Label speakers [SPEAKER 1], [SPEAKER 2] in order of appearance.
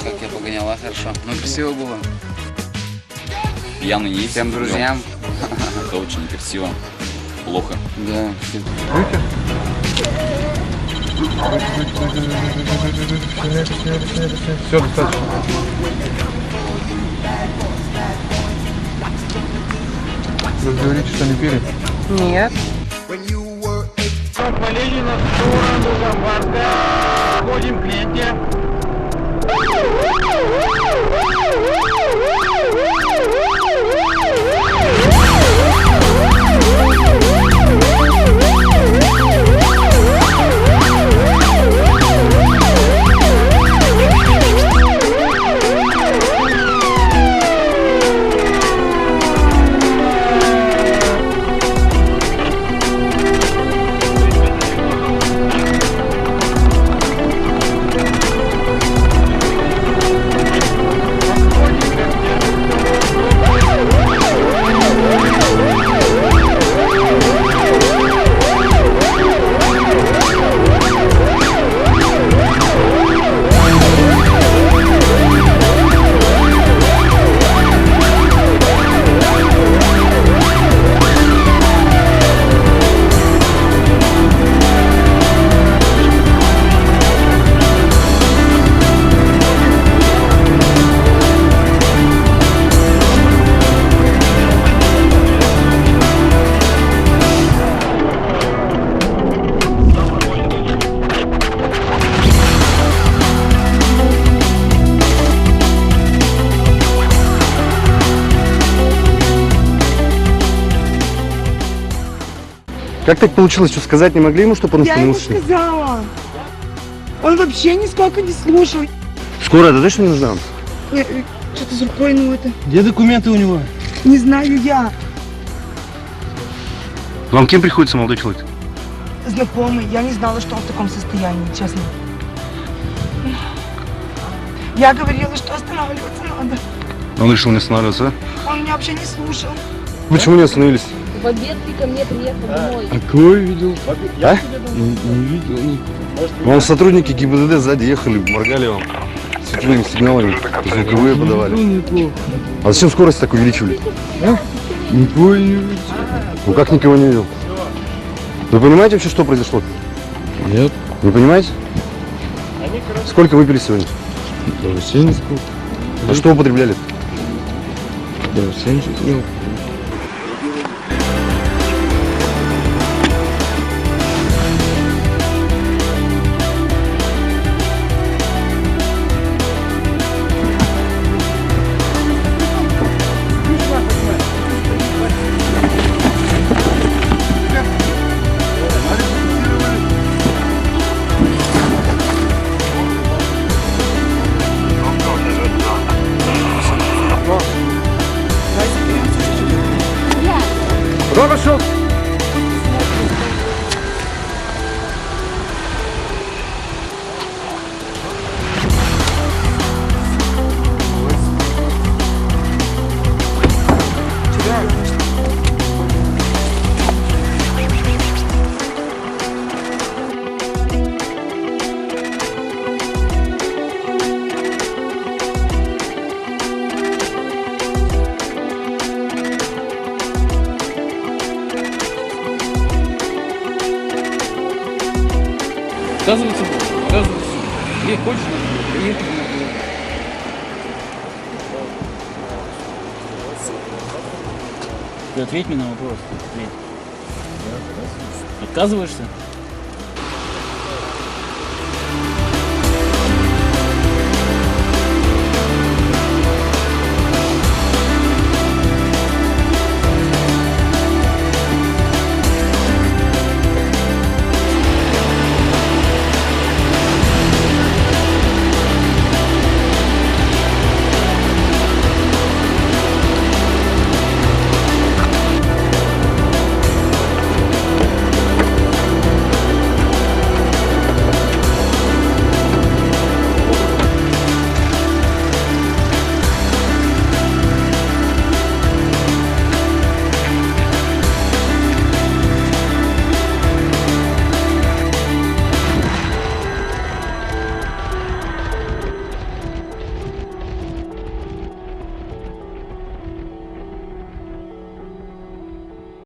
[SPEAKER 1] Как я погоняла хорошо. Ну, красиво было.
[SPEAKER 2] Пьяный есть.
[SPEAKER 1] Всем друзьям.
[SPEAKER 2] Это очень некрасиво. Плохо.
[SPEAKER 1] Да.
[SPEAKER 3] Все, достаточно. Вы говорите, что не пили?
[SPEAKER 4] Нет.
[SPEAKER 5] Ленина в сторону зоопарка. Ходим к ленте.
[SPEAKER 3] Как так получилось? Что сказать не могли ему, чтобы он
[SPEAKER 4] Я ему
[SPEAKER 3] остановился?
[SPEAKER 4] сказала. Он вообще нисколько не слушал.
[SPEAKER 3] Скоро, это точно не нужна?
[SPEAKER 4] Что-то с рукой, ну это.
[SPEAKER 3] Где документы у него?
[SPEAKER 4] Не знаю я.
[SPEAKER 3] Вам кем приходится молодой человек?
[SPEAKER 4] Знакомый. Я не знала, что он в таком состоянии, честно. Я говорила, что останавливаться надо.
[SPEAKER 3] Он решил не останавливаться,
[SPEAKER 4] Он меня вообще не слушал.
[SPEAKER 3] Почему не остановились?
[SPEAKER 6] В обед ты ко мне приехал домой.
[SPEAKER 3] А кого видел? А? Не видел. Вон сотрудники ГИБДД сзади ехали, моргали вам световыми сигналами, звуковые подавали. А зачем скорость так увеличивали? А? Никого не видел. Ну как никого не видел? Вы понимаете вообще, что произошло? Нет. Не понимаете? Сколько выпили сегодня? Да, 70. А что употребляли? Да, 70. Куда пошел?
[SPEAKER 1] Отказываться буду, отказываться. Или хочешь, приехать на это. Ты ответь мне на вопрос. Ответь. Отказываешься?